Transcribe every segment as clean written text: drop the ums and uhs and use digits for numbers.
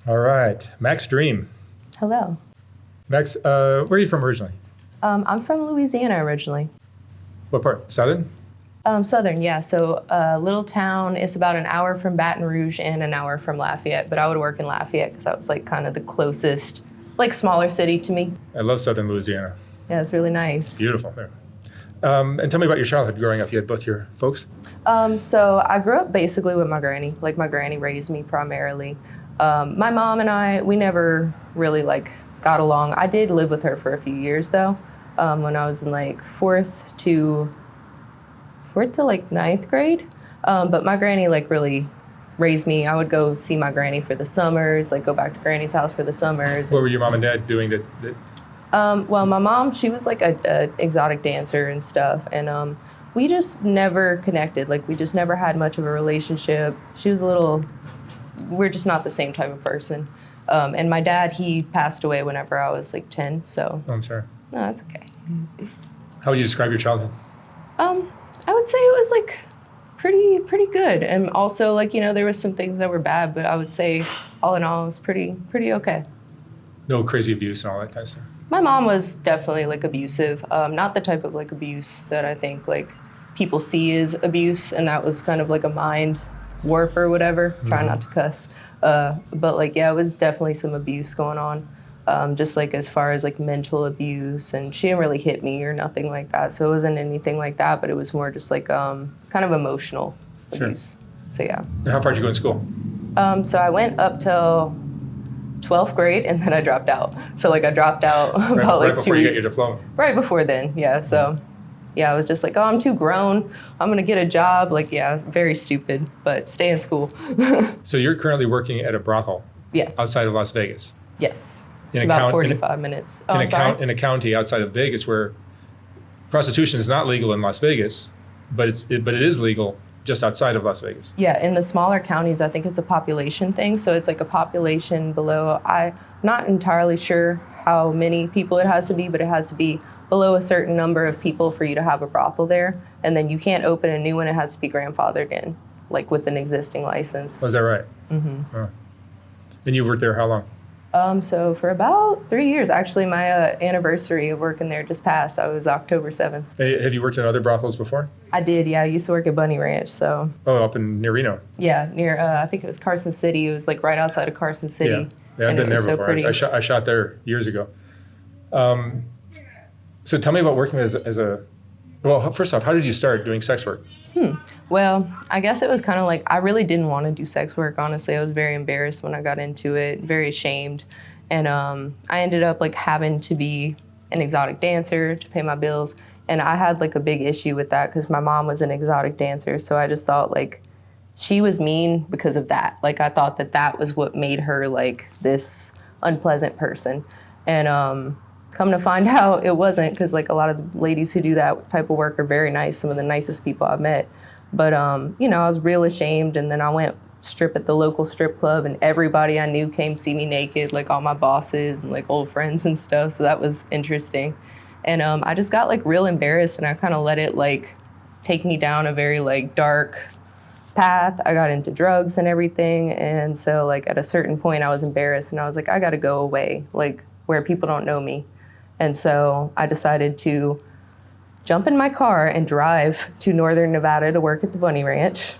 All right. Max Dream. Hello. Max, where are you from originally? I'm from Louisiana originally. What part? Southern? Southern, yeah. So little town is about an hour from Baton Rouge and an hour from Lafayette, but I would work in Lafayette because that was like kind of the closest, like smaller city to me. I love Southern Louisiana. Yeah, it's really nice. Beautiful there. And tell me about your childhood growing up. You had both your folks? So I grew up basically with my granny. Like my granny raised me primarily. My mom and I, we never really like got along. I did live with her for a few years though, when I was in like fourth to like ninth grade. But my granny like really raised me. I would go see my granny for the summers, like go back to granny's house for the summers. What were your mom and dad doing that Well, my mom, she was like a exotic dancer and stuff, and we just never connected. Like we just never had much of a relationship. She was we're just not the same type of person. And my dad, he passed away whenever I was like 10, so. Oh, I'm sorry. No, that's okay. How would you describe your childhood? I would say it was like pretty good. And also like, there was some things that were bad, but I would say all in all, it was pretty okay. No crazy abuse and all that kind of stuff? My mom was definitely like abusive, not the type of like abuse that I think like people see as abuse, and that was kind of like a mind warp or whatever. Mm-hmm. Try not to cuss, but like yeah, it was definitely some abuse going on, just like as far as like mental abuse, and she didn't really hit me or nothing like that, so it wasn't anything like that, but it was more just like kind of emotional abuse. So yeah. And how far did you go in school? So I went up till 12th grade, and then I dropped out. So like I dropped out about like 2 weeks. Right before you get your diploma? Right before then, yeah. So yeah, I was just like, oh, I'm too grown. I'm gonna get a job. Like, yeah, very stupid, but stay in school. So you're currently working at a brothel? Yes. Outside of Las Vegas? Yes. It's about 45 minutes. Oh, in a county outside of Vegas where prostitution is not legal in Las Vegas, but it is legal just outside of Las Vegas. Yeah, in the smaller counties, I think it's a population thing. So it's like a population below. I'm not entirely sure how many people it has to be, but it has to be below a certain number of people for you to have a brothel there. And then you can't open a new one. It has to be grandfathered in, like with an existing license. Oh, is that right? Mm-hmm. Oh. And you worked there how long? So for about 3 years. Actually, my anniversary of working there just passed. I was October 7th. Hey, have you worked in other brothels before? I did, yeah. I used to work at Bunny Ranch, so. Oh, up near Reno? Yeah, near, I think it was Carson City. It was like right outside of Carson City. Yeah, I've been there before. I shot there years ago. So tell me about working as a, well, first off, how did you start doing sex work? Well, I guess it was kind of like, I really didn't want to do sex work, honestly. I was very embarrassed when I got into it, very ashamed. And I ended up like having to be an exotic dancer to pay my bills. And I had like a big issue with that because my mom was an exotic dancer. So I just thought like she was mean because of that. Like I thought that was what made her like this unpleasant person. And come to find out it wasn't, because like a lot of the ladies who do that type of work are very nice, some of the nicest people I've met. But I was real ashamed, and then I went strip at the local strip club, and everybody I knew came see me naked, like all my bosses and like old friends and stuff, so that was interesting. And I just got like real embarrassed, and I kind of let it like take me down a very like dark path. I got into drugs and everything, and so like at a certain point I was embarrassed, and I was like, I gotta go away, like where people don't know me. And so I decided to jump in my car and drive to Northern Nevada to work at the Bunny Ranch.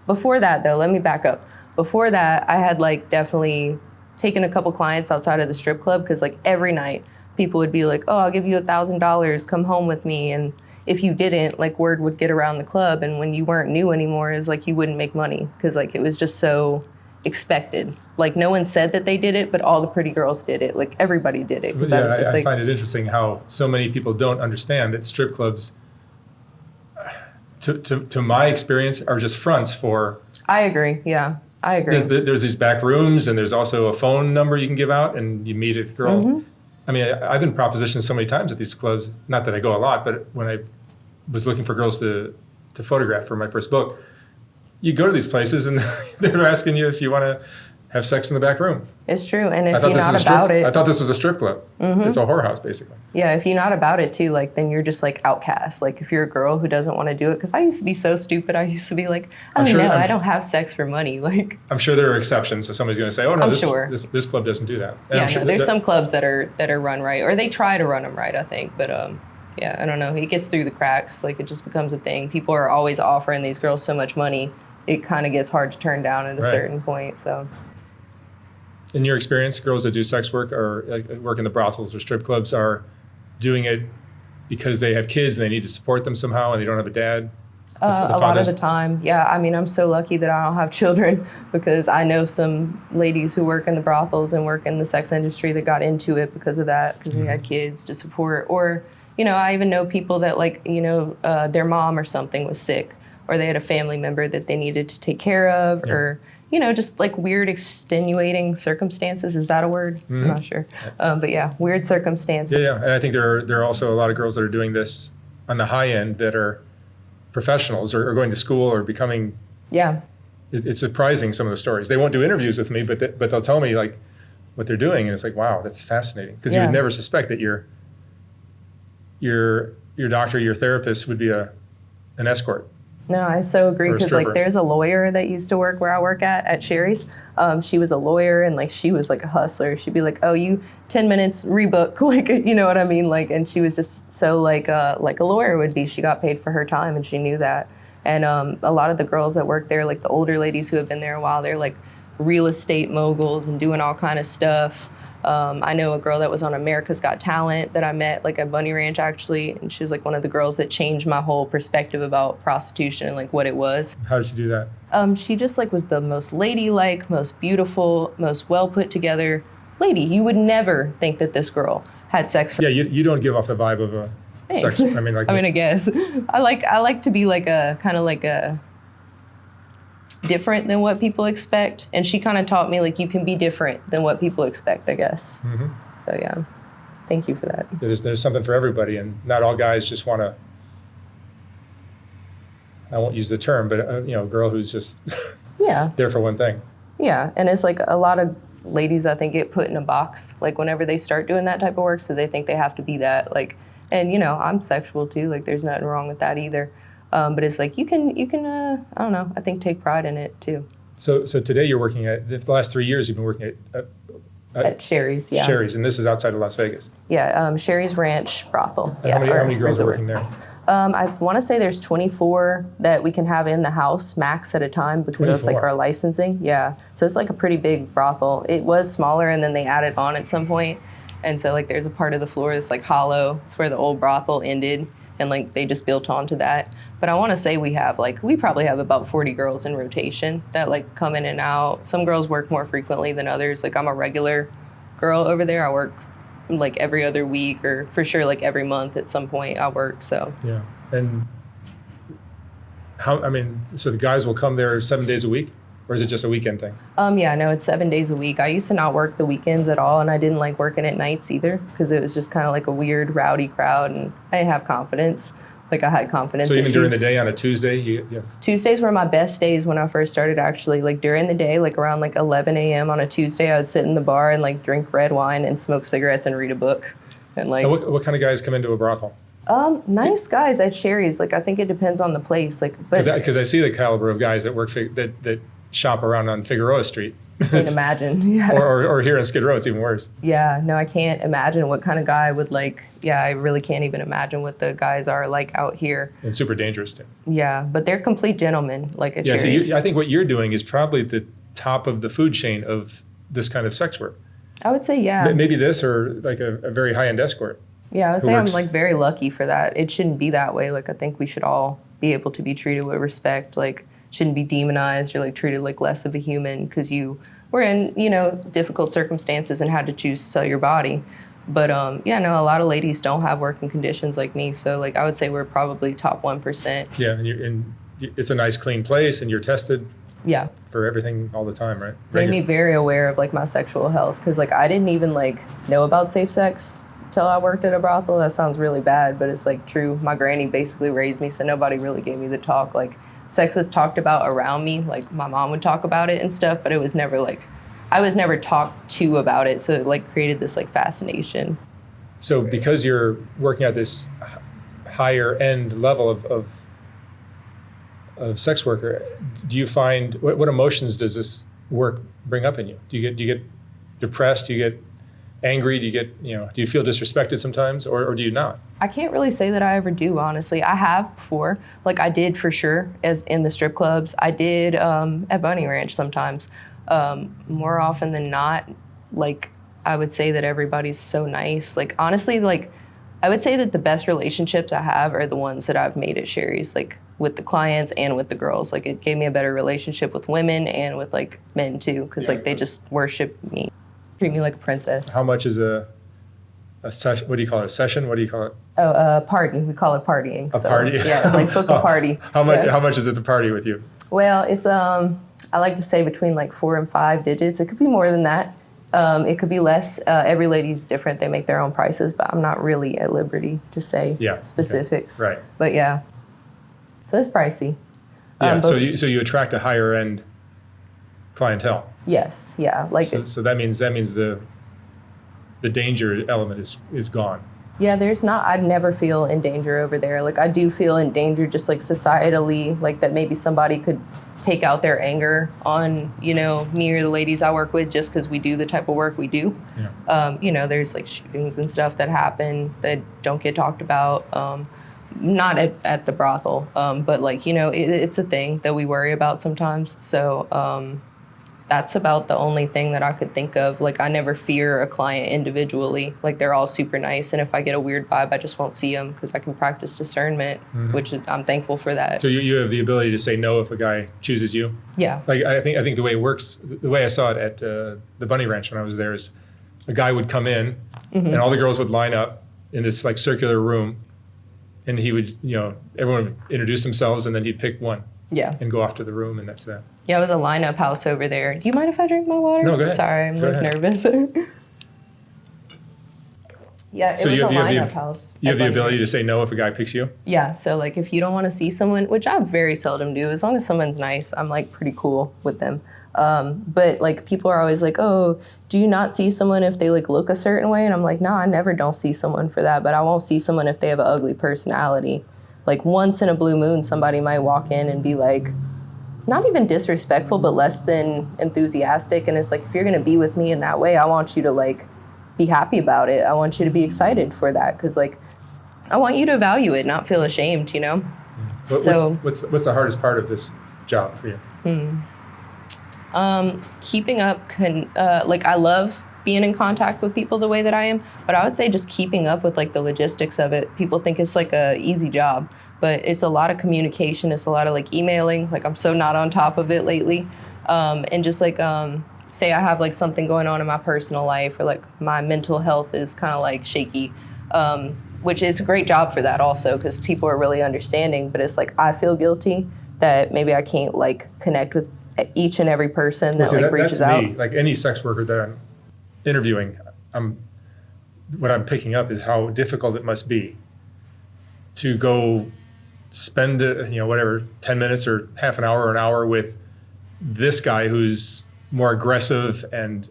Before that, though, let me back up. Before that, I had like definitely taken a couple clients outside of the strip club, because like every night people would be like, oh, I'll give you $1,000, come home with me. And if you didn't, like word would get around the club. And when you weren't new anymore, it was like you wouldn't make money, because like it was just so expected. Like no one said that they did it, but all the pretty girls did it. Like everybody did it. Yeah, I find it interesting how so many people don't understand that strip clubs, to my experience, are just fronts for. I agree. Yeah, I agree. There's these back rooms, and there's also a phone number you can give out, and you meet a girl. Mm-hmm. I mean, I've been propositioned so many times at these clubs. Not that I go a lot, but when I was looking for girls to photograph for my first book, you go to these places and they're asking you if you want to have sex in the back room. It's true. And if I thought you're this not was a strip, about it, I thought this was a strip club. It's a whorehouse, basically. yeah, if you're not about it too, like then you're just like outcast. Like if you're a girl who doesn't want to do it, because I used to be so stupid. I used to be like, oh no, I don't have sex for money. Like I'm sure there are exceptions. So somebody's going to say, oh no, this club doesn't do that. And yeah, I'm sure there's some clubs that are run right, or they try to run them right, I think. But yeah, I don't know. It gets through the cracks. Like it just becomes a thing. People are always offering these girls so much money. It kind of gets hard to turn down at a certain point. So. In your experience, girls that do sex work or work in the brothels or strip clubs are doing it because they have kids and they need to support them somehow and they don't have a dad? A lot of the time, yeah. I mean, I'm so lucky that I don't have children because I know some ladies who work in the brothels and work in the sex industry that got into it because of that, because they had kids to support. Or, you know, I even know people that their mom or something was sick, or they had a family member that they needed to take care of, or you know, just like weird extenuating circumstances. Is that a word? I'm not sure. But yeah, weird circumstances. Yeah. And I think there are also a lot of girls that are doing this on the high end that are professionals or going to school or becoming. Yeah. It's surprising, some of the stories. They won't do interviews with me, but they'll tell me like what they're doing. And it's like, wow, that's fascinating. Because you would never suspect that your doctor, your therapist would be an escort. No, I so agree, because like there's a lawyer that used to work where I work at Sherry's. She was a lawyer and like she was like a hustler. She'd be like, "Oh, you 10 minutes rebook," like, you know what I mean? Like, and she was just so like a lawyer would be. She got paid for her time and she knew that. And a lot of the girls that work there, like the older ladies who have been there a while, they're like real estate moguls and doing all kind of stuff. I know a girl that was on America's Got Talent that I met like at Bunny Ranch actually, and she was like one of the girls that changed my whole perspective about prostitution and like what it was. How did she do that? She just like was the most ladylike, most beautiful, most well put together lady. You would never think that this girl had sex. Yeah, you don't give off the vibe of a sex. I mean, I guess I like to be like a kind of like a different than what people expect, and she kind of taught me like you can be different than what people expect, I guess. So yeah, thank you for that. There's something for everybody, and not all guys just want to, I won't use the term, but a girl who's just there for one thing. Yeah, and it's like a lot of ladies I think get put in a box like whenever they start doing that type of work, so they think they have to be that, like, and you know, I'm sexual too, like there's nothing wrong with that either. But it's like you can I don't know, I think take pride in it too. So today you're working the last 3 years you've been working at Sherry's, yeah. Sherry's, and this is outside of Las Vegas. Yeah, Sherry's Ranch brothel. How many girls are working there? I want to say there's 24 that we can have in the house max at a time, because that's like our licensing. Yeah, so it's like a pretty big brothel. It was smaller and then they added on at some point, and so like there's a part of the floor that's like hollow. It's where the old brothel ended, and like they just built onto that. But I want to say we probably have about 40 girls in rotation that like come in and out. Some girls work more frequently than others. Like I'm a regular girl over there. I work like every other week, or for sure like every month at some point I work. So yeah. And so the guys will come there 7 days a week, or is it just a weekend thing? Yeah, no, it's 7 days a week. I used to not work the weekends at all, and I didn't like working at nights either, because it was just kind of like a weird, rowdy crowd, and I didn't have confidence. Like I had confidence issues. So even during the day on a Tuesday, Tuesdays were my best days when I first started, actually. Like during the day, like around like 11 a.m. on a Tuesday, I would sit in the bar and like drink red wine and smoke cigarettes and read a book. And like, and what kind of guys come into a brothel? Nice guys at Sherry's. Like I think it depends on the place. Like, because I see the caliber of guys that work that shop around on Figueroa Street. I can't imagine. Yeah. Or here in Skid Row, it's even worse. Yeah, no, I can't imagine what kind of guy would like. Yeah, I really can't even imagine what the guys are like out here. And super dangerous too. Yeah, but they're complete gentlemen, like at Sherry's. So I think what you're doing is probably the top of the food chain of this kind of sex work. I would say, yeah. Maybe this, or like a very high-end escort. Yeah, I would say I'm like very lucky for that. It shouldn't be that way. Like I think we should all be able to be treated with respect. Like shouldn't be demonized or like treated like less of a human because you were in, you know, difficult circumstances and had to choose to sell your body. But yeah, no, a lot of ladies don't have working conditions like me. So like I would say we're probably top 1%. Yeah, and it's a nice clean place and you're tested. Yeah. For everything all the time, right? Made me very aware of like my sexual health, because like I didn't even like know about safe sex till I worked at a brothel. That sounds really bad, but it's like true. My granny basically raised me, so nobody really gave me the talk. Like sex was talked about around me, like my mom would talk about it and stuff, but it was never like I was never talked to about it, so it like created this like fascination. So because you're working at this higher end level of sex worker, do you find, what emotions does this work bring up in you? Do you get depressed? Do you get angry? Do you feel disrespected sometimes, or do you not? I can't really say that I ever do, honestly. I have before. Like I did for sure as in the strip clubs. I did at Bunny Ranch sometimes. More often than not, like I would say that everybody's so nice. Like honestly, like I would say that the best relationships I have are the ones that I've made at Sherry's, like with the clients and with the girls. Like it gave me a better relationship with women and with like men too, because like they just worship me, treat me like a princess. How much is a session? What do you call it? A session? What do you call it? Oh, a party. We call it partying. A party? Yeah, like book a party. How much? Yeah. How much is it to party with you? Well, it's I like to say between like 4 and 5 digits. It could be more than that. It could be less. Every lady's different. They make their own prices, but I'm not really at liberty to say specifics. Okay. Right. But yeah, so it's pricey. Yeah. So you attract a higher end clientele. Yes. Yeah. Like so that means the danger element is gone. Yeah, I'd never feel in danger over there. Like I do feel in danger just like societally, like that maybe somebody could take out their anger on, me or the ladies I work with just because we do the type of work we do. Yeah. There's like shootings and stuff that happen that don't get talked about. Not at the brothel, but like, it's a thing that we worry about sometimes. So that's about the only thing that I could think of. Like I never fear a client individually. Like they're all super nice. And if I get a weird vibe, I just won't see them because I can practice discernment, which I'm thankful for that. So you have the ability to say no if a guy chooses you? Yeah. Like I think the way it works, the way I saw it at the Bunny Ranch when I was there is a guy would come in and all the girls would line up in this like circular room and he would, everyone would introduce themselves and then he'd pick one. Yeah. And go off to the room, and that's that. Yeah, it was a lineup house over there. Do you mind if I drink my water? No, go ahead. Sorry, I'm nervous. Yeah, it was a lineup house. You have the ability to say no if a guy picks you? Yeah, so like if you don't want to see someone, which I very seldom do, as long as someone's nice, I'm like pretty cool with them. But like people are always like, oh, do you not see someone if they like look a certain way? And I'm like, no, I never don't see someone for that, but I won't see someone if they have an ugly personality. Like once in a blue moon, somebody might walk in and be like, not even disrespectful, but less than enthusiastic. And it's like, if you're going to be with me in that way, I want you to like be happy about it. I want you to be excited for that. Cause like, I want you to value it, not feel ashamed, So what's the hardest part of this job for you? Keeping up, like I love being in contact with people the way that I am, but I would say just keeping up with like the logistics of it. People think it's like a easy job, but it's a lot of communication. It's a lot of like emailing. Like I'm so not on top of it lately. And just like, say I have like something going on in my personal life or like my mental health is kind of like shaky, which is a great job for that also because people are really understanding, but it's like, I feel guilty that maybe I can't like connect with each and every person that reaches out. Me, like any sex worker that I'm interviewing, what I'm picking up is how difficult it must be to go spend 10 minutes or half an hour or an hour with this guy who's more aggressive and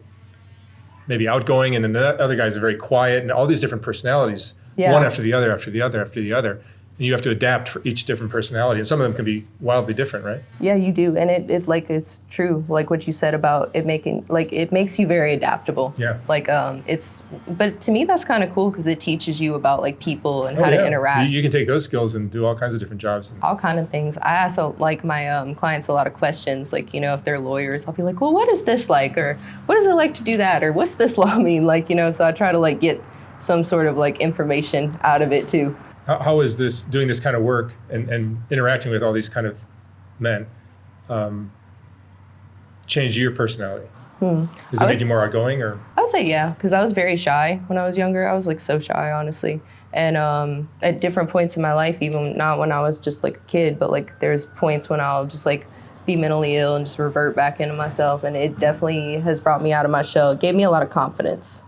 maybe outgoing, and then the other guy's very quiet, and all these different personalities, one after the other, after the other, after the other. And you have to adapt for each different personality. And some of them can be wildly different, right? Yeah, you do. And it like, it's true. Like what you said about it making, like it makes you very adaptable. Yeah. Like but to me, that's kind of cool because it teaches you about like people and how to interact. You can take those skills and do all kinds of different jobs. All kind of things. I ask like my clients a lot of questions. Like, if they're lawyers, I'll be like, well, what is this like? Or what is it like to do that? Or what's this law mean? Like, so I try to like get some sort of like information out of it too. How is this, doing this kind of work and interacting with all these kind of men, changed your personality? Has it made you more outgoing, or? I would say yeah, because I was very shy when I was younger. I was like so shy, honestly. And at different points in my life, even not when I was just like a kid, but like there's points when I'll just like be mentally ill and just revert back into myself. And it definitely has brought me out of my shell. It gave me a lot of confidence.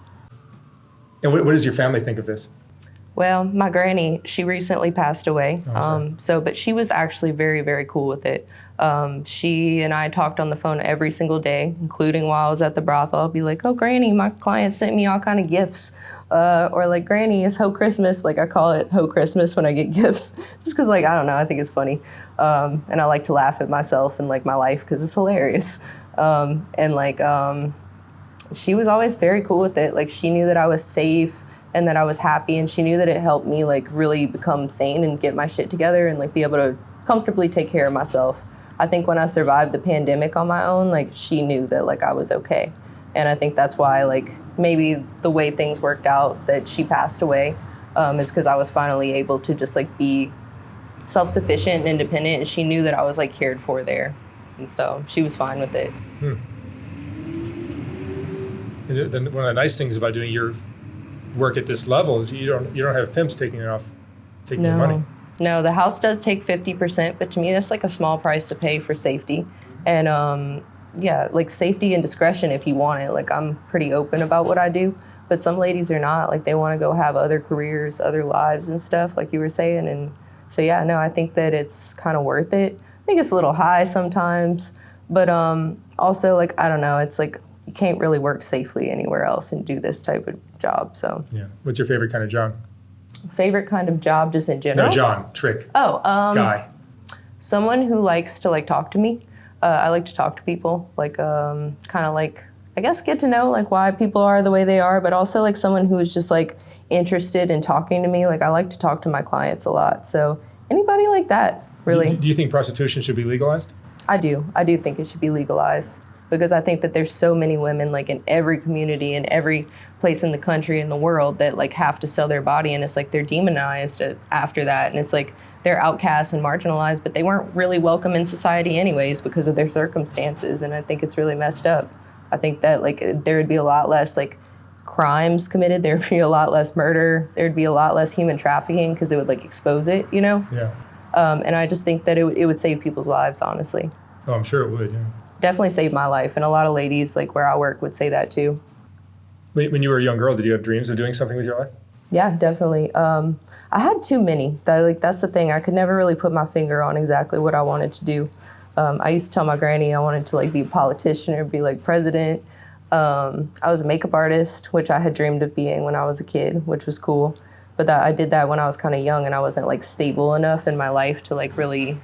And what does your family think of this? Well, my granny, she recently passed away. But she was actually very, very cool with it. She and I talked on the phone every single day, including while I was at the brothel. I'll be like, oh, Granny, my client sent me all kind of gifts. Or like, Granny, it's Ho Christmas. Like, I call it Ho Christmas when I get gifts. Just because, like, I don't know, I think it's funny. And I like to laugh at myself and, like, my life because it's hilarious. She was always very cool with it. Like, she knew that I was safe and that I was happy, and she knew that it helped me, like, really become sane and get my shit together and, like, be able to comfortably take care of myself. I think when I survived the pandemic on my own, like, she knew that, like, I was okay. And I think that's why, like, maybe the way things worked out that she passed away is because I was finally able to just, like, be self-sufficient and independent, and she knew that I was, like, cared for there. And so she was fine with it. Then one of the nice things about doing your work at this level is you don't have pimps taking your money. No, the house does take 50%, but to me that's like a small price to pay for safety. And like safety and discretion if you want it. Like, I'm pretty open about what I do, but some ladies are not. Like, they want to go have other careers, other lives and stuff, like you were saying. And so yeah, no, I think that it's kind of worth it. I think it's a little high sometimes, but also, like, I don't know, it's like you can't really work safely anywhere else and do this type of job. So yeah, what's your favorite kind of job? Favorite kind of job, just in general? No, John, trick. Guy. Someone who likes to, like, talk to me. I like to talk to people, like, kind of like, I guess, get to know, like, why people are the way they are, but also, like, someone who is just, like, interested in talking to me. Like, I like to talk to my clients a lot. So anybody like that, really. Do you think prostitution should be legalized? I do. I do think it should be legalized, because I think that there's so many women, like, in every community and every place in the country and the world that, like, have to sell their body, and it's like they're demonized after that, and it's like they're outcast and marginalized, but they weren't really welcome in society anyways because of their circumstances, and I think it's really messed up. I think that, like, there would be a lot less, like, crimes committed, there would be a lot less murder, there'd be a lot less human trafficking because it would, like, expose it, you know? Yeah. And I just think that it would save people's lives, honestly. Oh, I'm sure it would, yeah. Definitely saved my life, and a lot of ladies, like, where I work would say that too. When you were a young girl, did you have dreams of doing something with your life? Yeah, definitely. I had too many. That's the thing. I could never really put my finger on exactly what I wanted to do. I used to tell my granny I wanted to, like, be a politician or be, like, president. I was a makeup artist, which I had dreamed of being when I was a kid, which was cool. But I did that when I was kind of young, and I wasn't, like, stable enough in my life to, like, really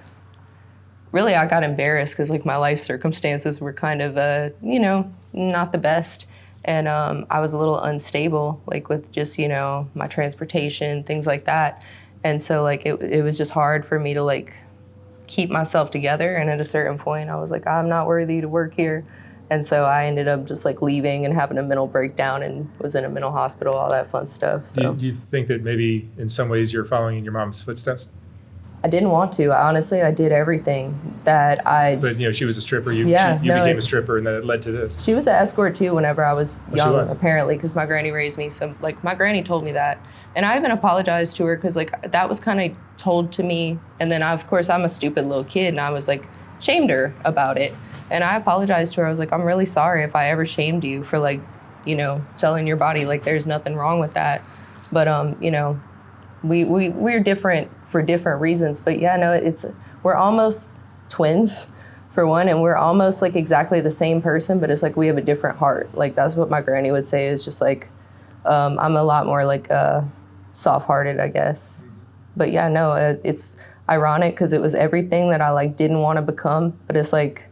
I got embarrassed because, like, my life circumstances were kind of, not the best. And I was a little unstable, like, with just, my transportation, things like that. And so, like, it was just hard for me to, like, keep myself together. And at a certain point, I was like, I'm not worthy to work here. And so I ended up just, like, leaving and having a mental breakdown and was in a mental hospital, all that fun stuff. So. Do you think that maybe in some ways you're following in your mom's footsteps? I didn't want to. I did everything that I... But, she was a stripper. You became a stripper, and then it led to this. She was an escort, too, whenever I was young, apparently, because my granny raised me. So, like, my granny told me that. And I even apologized to her because, like, that was kind of told to me. And then, of course, I'm a stupid little kid, and I was, like, shamed her about it. And I apologized to her. I was like, I'm really sorry if I ever shamed you for, like, telling your body, like, there's nothing wrong with that. But, we're different for different reasons, but yeah, no, we're almost twins for one, and we're almost, like, exactly the same person, but it's like we have a different heart. Like, that's what my granny would say, is just like, I'm a lot more, like, soft-hearted, I guess. But yeah, no, it's ironic because it was everything that I, like, didn't want to become, but it's like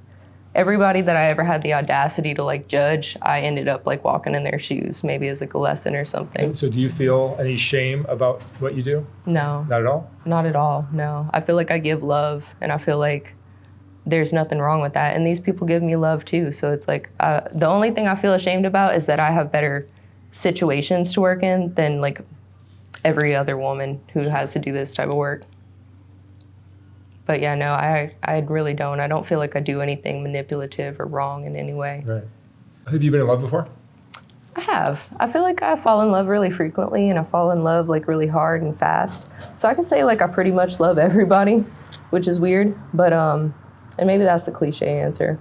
everybody that I ever had the audacity to, like, judge, I ended up, like, walking in their shoes, maybe as, like, a lesson or something. And so do you feel any shame about what you do? No. Not at all? Not at all, no. I feel like I give love, and I feel like there's nothing wrong with that. And these people give me love, too. So it's like, the only thing I feel ashamed about is that I have better situations to work in than, like, every other woman who has to do this type of work. But yeah, no, I really don't. I don't feel like I do anything manipulative or wrong in any way. Right. Have you been in love before? I have. I feel like I fall in love really frequently, and I fall in love, like, really hard and fast. So I can say, like, I pretty much love everybody, which is weird. But, and maybe that's a cliche answer.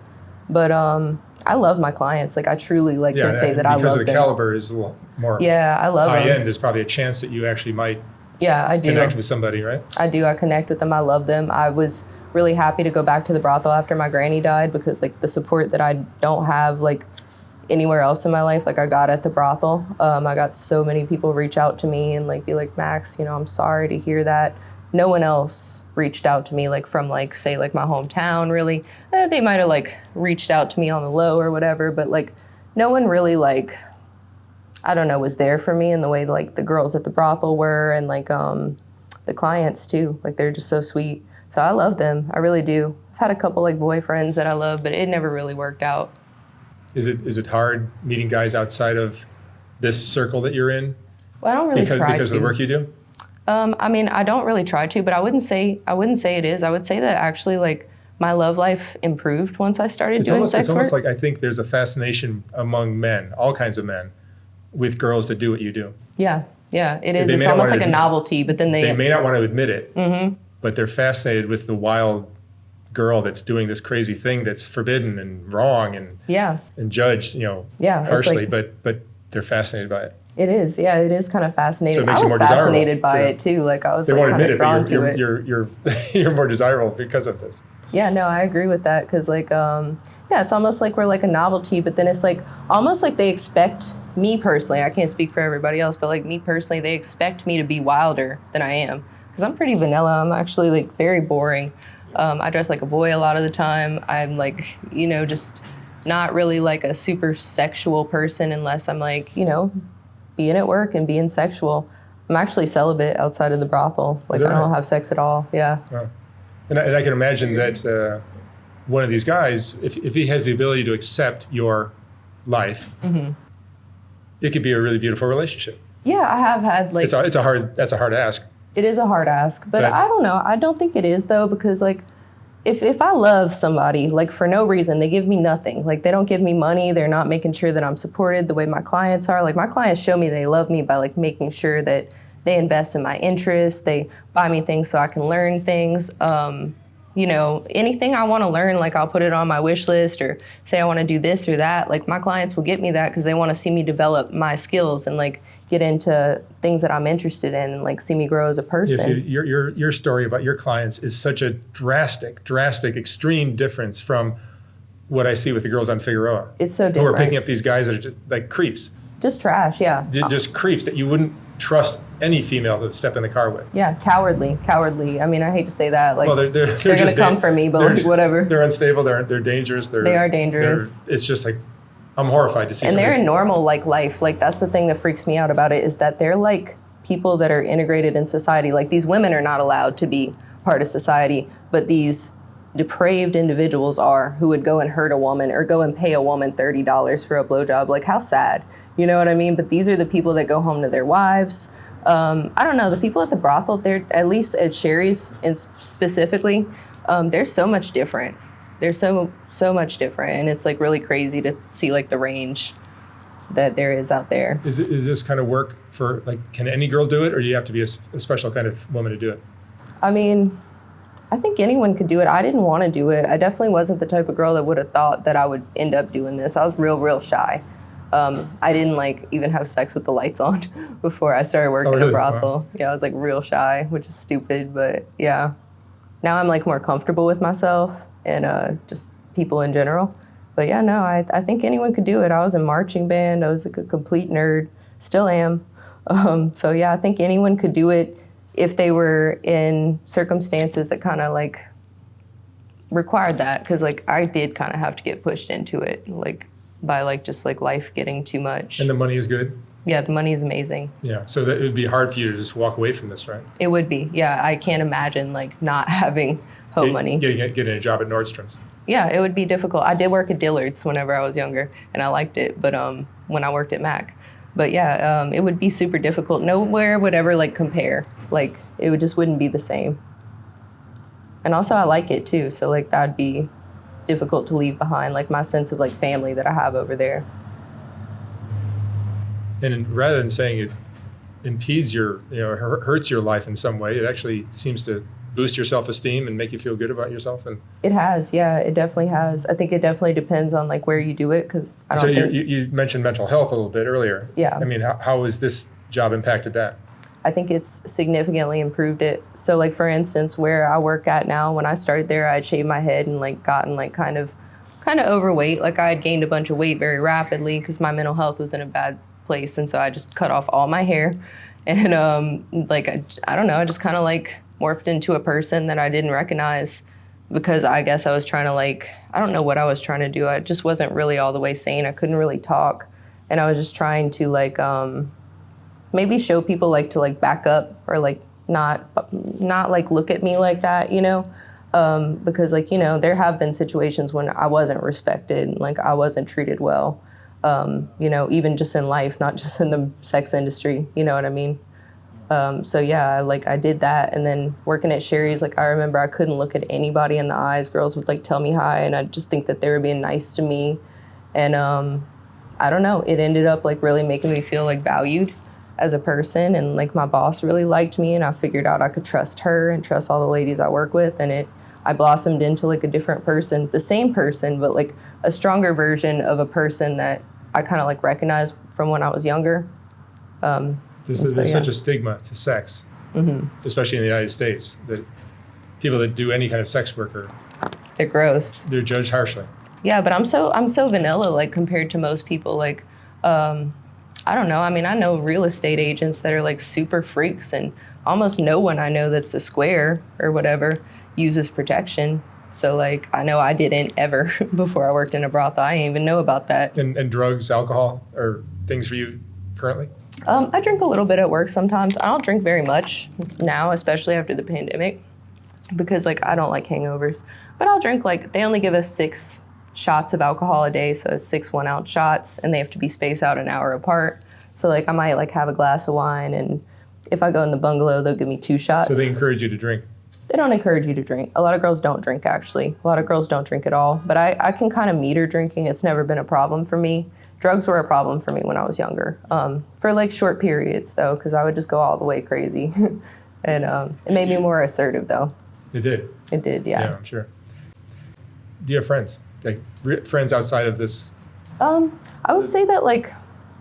But I love my clients. Like, I truly, like, can say that I love them. Because the caliber is a little more I love high them. end. There's probably a chance that you actually might I do. connect with somebody, right? I do. I connect with them. I love them. I was really happy to go back to the brothel after my granny died, because like the support that I don't have like anywhere else in my life, like I got at the brothel. I got so many people reach out to me and like be like, Max, you know, I'm sorry to hear that. No one else reached out to me like from like, say like my hometown really. They might have like reached out to me on the low or whatever, but like no one really like, I don't know, was there for me in the way like the girls at the brothel were, and like the clients too. Like they're just so sweet. So I love them. I really do. I've had a couple like boyfriends that I love, but it never really worked out. Is it hard meeting guys outside of this circle that you're in? Well, I don't really try because to. of the work you do? I mean, I don't really try to, but I wouldn't say it is. I would say that actually like my love life improved once I started doing sex work. It's almost like I think there's a fascination among men, all kinds of men, with girls that do what you do. Yeah, it is. It's almost like a novelty, but then they may not want to admit it, but they're fascinated with the wild girl that's doing this crazy thing that's forbidden and wrong and judged, you know, harshly, like, but they're fascinated by it. It is, yeah, it is kind of fascinating. So I was fascinated by it too. Like I was like kind of drawn to it. You're more desirable because of this. Yeah, no, I agree with that, because like it's almost like we're like a novelty, but then it's like almost like they expect me personally. I can't speak for everybody else, but like me personally, they expect me to be wilder than I am, because I'm pretty vanilla. I'm actually like very boring. I dress like a boy a lot of the time. I'm like, you know, just not really like a super sexual person unless I'm like, you know, being at work and being sexual. I'm actually celibate outside of the brothel. Like I don't have sex at all. Yeah. Wow. And I can imagine that one of these guys, if he has the ability to accept your life, it could be a really beautiful relationship. Yeah, I have had like... that's a hard ask. It is a hard ask, but I don't know. I don't think it is though, because like if I love somebody, like for no reason, they give me nothing. Like they don't give me money. They're not making sure that I'm supported the way my clients are. Like my clients show me they love me by like making sure that they invest in my interests. They buy me things so I can learn things. You know, anything I want to learn, like I'll put it on my wish list, or say I want to do this or that. Like my clients will get me that because they want to see me develop my skills and like get into things that I'm interested in and like see me grow as a person. Yes, your story about your clients is such a drastic, extreme difference from what I see with the girls on Figueroa. It's so different. Who are picking up these guys that are just like creeps. Just trash, yeah. Just creeps that you wouldn't trust any female to step in the car with. Yeah, cowardly. I mean, I hate to say that. Like, well, they're going to come for me, but like, whatever. They're unstable. They're dangerous. They are dangerous. It's just like, I'm horrified to see. And they're in normal like life. Like that's the thing that freaks me out about it, is that they're like people that are integrated in society. Like these women are not allowed to be part of society, but these depraved individuals are, who would go and hurt a woman or go and pay a woman $30 for a blowjob. Like how sad, you know what I mean? But these are the people that go home to their wives. I don't know, the people at the brothel, they're, at least at Sherry's and specifically, they're so much different. They're so much different, and it's like really crazy to see like the range that there is out there. Is this kind of work for like, can any girl do it, or do you have to be a special kind of woman to do it? I mean, I think anyone could do it. I didn't want to do it. I definitely wasn't the type of girl that would have thought that I would end up doing this. I was real shy. I didn't like even have sex with the lights on before I started working at a brothel. Wow. Yeah, I was like real shy, which is stupid, but yeah. Now I'm like more comfortable with myself and just people in general. But yeah, no, I think anyone could do it. I was in marching band. I was like a complete nerd, still am. So yeah, I think anyone could do it if they were in circumstances that kind of like required that. Cause like I did kind of have to get pushed into it, like by like just like life getting too much. And the money is good? Yeah, the money is amazing. Yeah, so that it would be hard for you to just walk away from this, right? It would be, yeah. I can't imagine like not having home money. Getting a job at Nordstrom's. Yeah, it would be difficult. I did work at Dillard's whenever I was younger, and I liked it, but when I worked at Mac. But yeah, it would be super difficult. Nowhere would ever like compare. Like it just wouldn't be the same. And also I like it too, so like that'd be difficult to leave behind, like my sense of like family that I have over there. And rather than saying it impedes your, hurts your life in some way, it actually seems to boost your self-esteem and make you feel good about yourself. And it has, yeah, it definitely has. I think it definitely depends on like where you do it, because you mentioned mental health a little bit earlier. Yeah. I mean, how has this job impacted that? I think it's significantly improved it. So like, for instance, where I work at now, when I started there, I had shaved my head and like gotten like kind of overweight. Like I had gained a bunch of weight very rapidly because my mental health was in a bad place. And so I just cut off all my hair. And like, I don't know, I just kind of like morphed into a person that I didn't recognize because I guess I was trying to like, I don't know what I was trying to do. I just wasn't really all the way sane. I couldn't really talk. And I was just trying to like, maybe show people like to like back up or like not like look at me like that, you know? Because like, you know, there have been situations when I wasn't respected and like I wasn't treated well, you know, even just in life, not just in the sex industry, you know what I mean? So yeah, like I did that. And then working at Sherry's, like I remember I couldn't look at anybody in the eyes. Girls would like tell me hi and I'd just think that they were being nice to me. And I don't know, it ended up like really making me feel like valued as a person, and like my boss really liked me, and I figured out I could trust her and trust all the ladies I work with, and I blossomed into like a different person, the same person, but like a stronger version of a person that I kind of like recognized from when I was younger. There's such a stigma to sex, especially in the United States, that people that do any kind of sex work they're gross. They're judged harshly. Yeah, but I'm so vanilla like compared to most people. Like, I don't know. I mean, I know real estate agents that are like super freaks, and almost no one I know that's a square or whatever uses protection. So like, I know I didn't ever before I worked in a brothel. I didn't even know about that. And drugs, alcohol, are things for you currently? I drink a little bit at work sometimes. I don't drink very much now, especially after the pandemic, because like I don't like hangovers. But I'll drink, like they only give us 6 shots of alcohol a day, so it's 6 1-ounce shots, and they have to be spaced out an hour apart. So like I might like have a glass of wine, and if I go in the bungalow, they'll give me 2 shots. So they encourage you to drink? They don't encourage you to drink. A lot of girls don't drink, actually. A lot of girls don't drink at all. But I can kind of meter drinking. It's never been a problem for me. Drugs were a problem for me when I was younger, for like short periods though, because I would just go all the way crazy. And it made me more assertive though. It did? It did, yeah. Yeah, I'm sure. Do you have friends? Like friends outside of this? I would say that like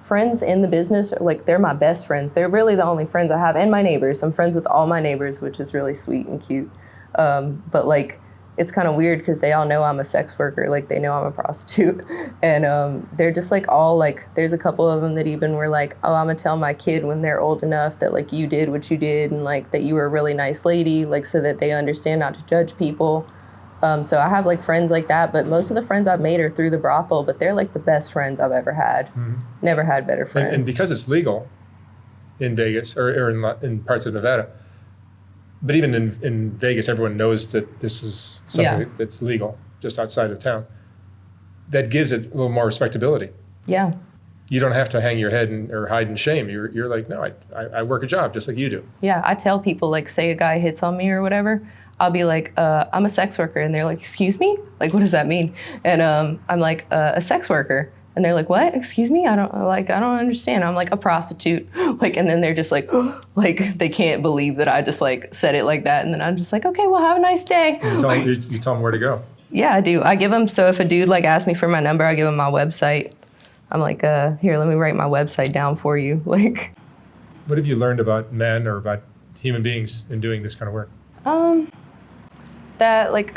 friends in the business, like they're my best friends. They're really the only friends I have, and my neighbors. I'm friends with all my neighbors, which is really sweet and cute. But like, it's kind of weird because they all know I'm a sex worker. Like they know I'm a prostitute. And they're just like all like, there's a couple of them that even were like, oh, I'm gonna tell my kid when they're old enough that like you did what you did and like that you were a really nice lady, like so that they understand not to judge people. So I have like friends like that, but most of the friends I've made are through the brothel, but they're like the best friends I've ever had. Mm-hmm. Never had better friends. And because it's legal in Vegas or in parts of Nevada, but even in Vegas, everyone knows that this is something that's legal just outside of town. That gives it a little more respectability. Yeah. You don't have to hang your head or hide in shame. You're like, no, I work a job just like you do. Yeah, I tell people, like, say a guy hits on me or whatever, I'll be like, I'm a sex worker. And they're like, excuse me? Like, what does that mean? And I'm like, a sex worker. And they're like, what? Excuse me? I don't understand. I'm like, a prostitute. Like, and then they're just like, like, they can't believe that I just like said it like that. And then I'm just like, okay, well, have a nice day. You tell them where to go. Yeah, I do. I give them, so if a dude like asks me for my number, I give him my website. I'm like, here, let me write my website down for you. Like, what have you learned about men or about human beings in doing this kind of work? That like,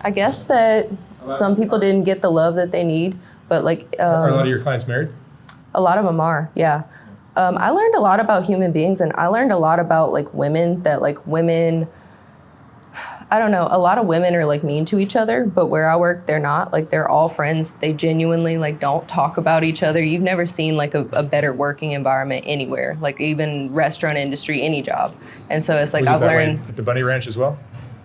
I guess that some people didn't get the love that they need, but like... Are a lot of your clients married? A lot of them are, yeah. I learned a lot about human beings, and I learned a lot about like women, that like women, I don't know, a lot of women are like mean to each other, but where I work, they're not. Like they're all friends. They genuinely like don't talk about each other. You've never seen like a better working environment anywhere, like even restaurant industry, any job. And so it's like I've learned... At the Bunny Ranch as well?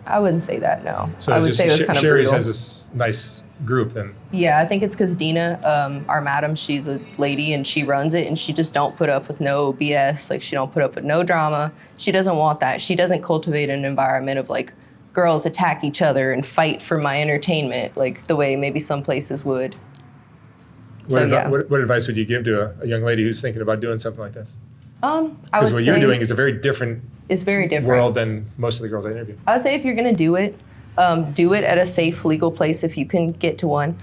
I wouldn't say that, no. So I would say it was kind of Sherry's brutal. has this nice group then. Yeah, I think it's because Dina, our madam, she's a lady and she runs it, and she just don't put up with no BS. Like she don't put up with no drama. She doesn't want that. She doesn't cultivate an environment of like girls attack each other and fight for my entertainment, like the way maybe some places would. What advice would you give to a young lady who's thinking about doing something like this? Because what you're doing is a very different world than most of the girls I interview. I would say if you're going to do it at a safe legal place if you can get to one.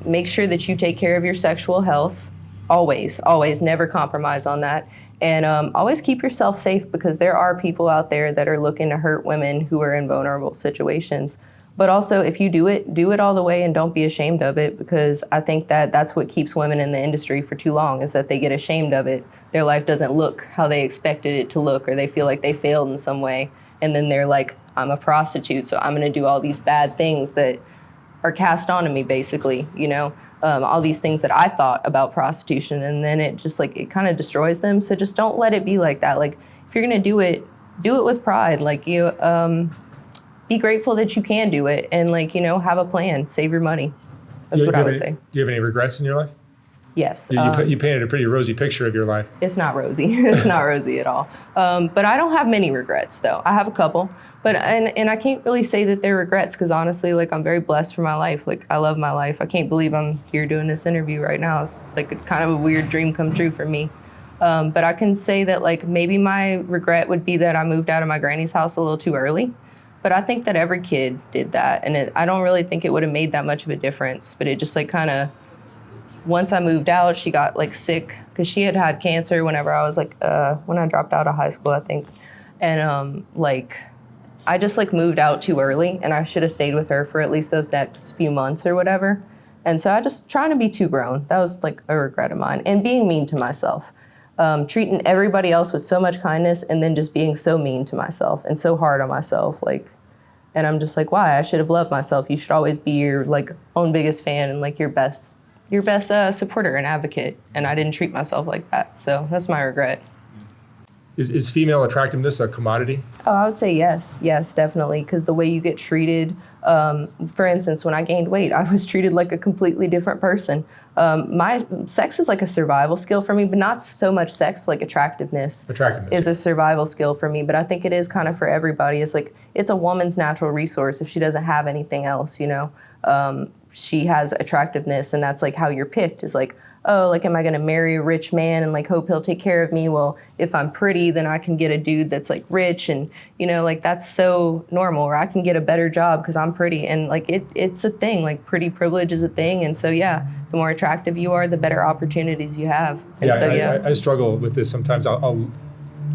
Make sure that you take care of your sexual health. Always, never compromise on that. And always keep yourself safe, because there are people out there that are looking to hurt women who are in vulnerable situations. But also, if you do it all the way and don't be ashamed of it, because I think that that's what keeps women in the industry for too long, is that they get ashamed of it. Their life doesn't look how they expected it to look, or they feel like they failed in some way. And then they're like, I'm a prostitute, so I'm going to do all these bad things that are cast onto me, basically, all these things that I thought about prostitution. And then it just like, it kind of destroys them. So just don't let it be like that. Like, if you're going to do it with pride. Like, be grateful that you can do it, and have a plan, save your money. That's what I would say. Do you have any regrets in your life? Yes. You painted a pretty rosy picture of your life. It's not rosy. It's not rosy at all. But I don't have many regrets, though. I have a couple, but and I can't really say that they're regrets, because honestly, like, I'm very blessed for my life. Like, I love my life. I can't believe I'm here doing this interview right now. It's like kind of a weird dream come true for me. But I can say that, like, maybe my regret would be that I moved out of my granny's house a little too early. But I think that every kid did that, and I don't really think it would have made that much of a difference. But it just like kind of, once I moved out, she got like sick, because she had cancer whenever I was like, when I dropped out of high school, I think. And I just like moved out too early, and I should have stayed with her for at least those next few months or whatever. And so I just trying to be too grown. That was like a regret of mine. And being mean to myself. Treating everybody else with so much kindness, and then just being so mean to myself and so hard on myself. Like, and I'm just like, why? I should have loved myself. You should always be your like own biggest fan and like your best supporter and advocate. And I didn't treat myself like that. So that's my regret. Is female attractiveness a commodity? Oh, I would say yes. Yes, definitely. Because the way you get treated, for instance, when I gained weight, I was treated like a completely different person. My sex is like a survival skill for me, but not so much sex, like attractiveness is a survival skill for me. But I think it is kind of for everybody. It's like, it's a woman's natural resource if she doesn't have anything else, she has attractiveness, and that's like how you're picked, is like, oh, like, am I going to marry a rich man and like hope he'll take care of me? Well, if I'm pretty, then I can get a dude that's like rich, and like, that's so normal. Or I can get a better job because I'm pretty, and like it's a thing. Like, pretty privilege is a thing, and so yeah, the more attractive you are, the better opportunities you have. And I struggle with this sometimes. I'll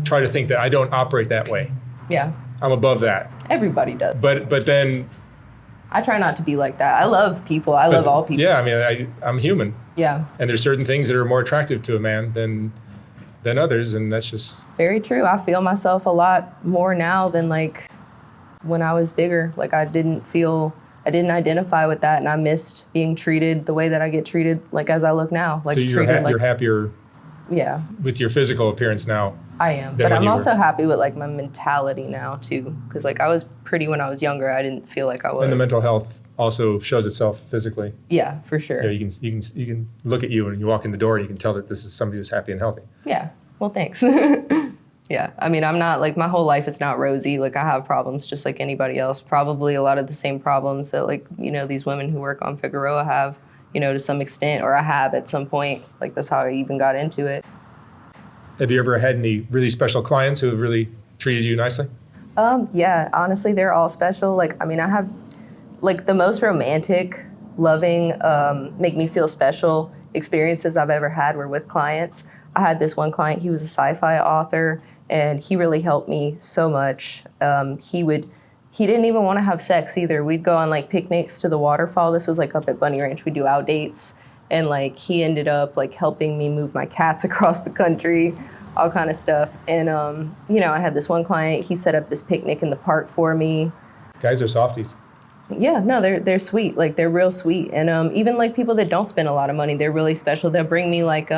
try to think that I don't operate that way. Yeah, I'm above that. Everybody does. But then I try not to be like that. I love people. I love all people. Yeah, I mean, I'm human. Yeah. And there's certain things that are more attractive to a man than others, and that's just very true. I feel myself a lot more now than like when I was bigger. Like, I didn't identify with that, and I missed being treated the way that I get treated, like, as I look now. Like, so you're happier. Yeah. With your physical appearance now. I am, but I'm also happy with like my mentality now too, because like, I was pretty when I was younger. I didn't feel like I was. And the mental health also shows itself physically. Yeah, for sure. You can look at you when you walk in the door, and you can tell that this is somebody who's happy and healthy. Yeah. Well, thanks. Yeah. I mean, I'm not like, my whole life is not rosy. Like, I have problems just like anybody else. Probably a lot of the same problems that like these women who work on Figueroa have, to some extent, or I have at some point. Like, that's how I even got into it. Have you ever had any really special clients who have really treated you nicely? Yeah, honestly, they're all special. Like, I mean, I have like the most romantic, loving, make me feel special experiences I've ever had were with clients. I had this one client, he was a sci-fi author, and he really helped me so much. He didn't even want to have sex either. We'd go on like picnics to the waterfall. This was like up at Bunny Ranch. We'd do out dates. And like, he ended up like helping me move my cats across the country, all kind of stuff. And, I had this one client, he set up this picnic in the park for me. Guys are softies. Yeah, no, they're sweet. Like, they're real sweet. And even like people that don't spend a lot of money, they're really special. They'll bring me like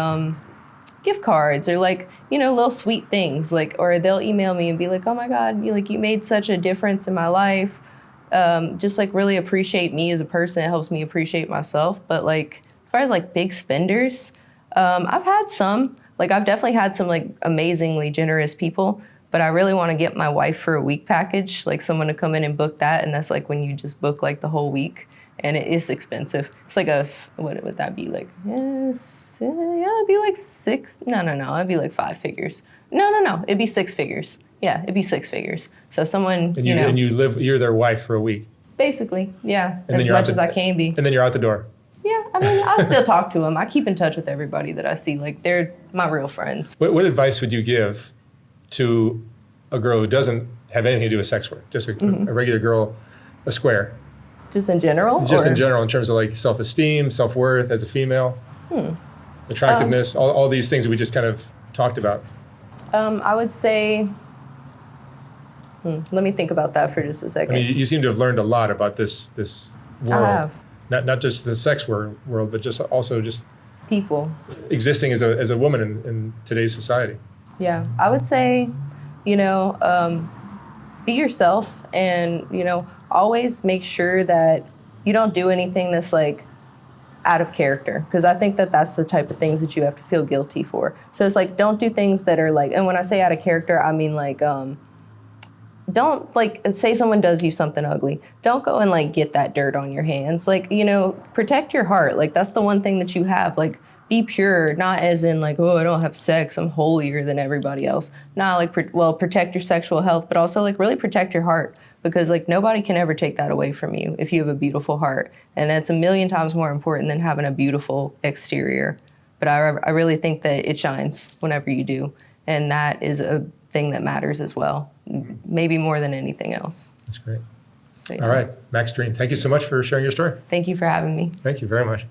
gift cards or like, little sweet things. Like, or they'll email me and be like, oh my God, you made such a difference in my life. Just like really appreciate me as a person. It helps me appreciate myself. But like, as far as like big spenders, I've had some. Like, I've definitely had some like amazingly generous people, but I really want to get my wife for a week package, like someone to come in and book that. And that's like when you just book like the whole week, and it is expensive. It's like what would that be like? Yes, yeah, it'd be like six. No, it'd be like 5 figures. No, it'd be 6 figures. Yeah, it'd be 6 figures. So someone, and you're their wife for a week. Basically, yeah, as much as I can be. And then you're out the door. Yeah, I I mean, I'll still talk to them. I keep in touch with everybody that I see. Like, they're my real friends. What advice would you give to a girl who doesn't have anything to do with sex work? Just a regular girl, a square. Just in general? Just in general, in terms of like self-esteem, self-worth as a female, attractiveness, all these things that we just kind of talked about. I would say, let me think about that for just a second. I mean, you seem to have learned a lot about this world. I have. Not just the sex world, but just also just people existing as a woman in today's society. Yeah, I would say, you know, be yourself, and, you know, always make sure that you don't do anything that's like out of character, because I think that that's the type of things that you have to feel guilty for. So it's like, don't do things that are like, and when I say out of character, I mean like, don't, like, say someone does you something ugly. Don't go and like get that dirt on your hands. Like, you know, protect your heart. Like, that's the one thing that you have. Like, be pure, not as in like, oh, I don't have sex, I'm holier than everybody else. Not like, protect your sexual health, but also like really protect your heart, because like nobody can ever take that away from you if you have a beautiful heart. And that's a million times more important than having a beautiful exterior. But I really think that it shines whenever you do. And that is a thing that matters as well, maybe more than anything else. That's great. So, yeah. All right, Max Dream, thank you so much for sharing your story. Thank you for having me. Thank you very much.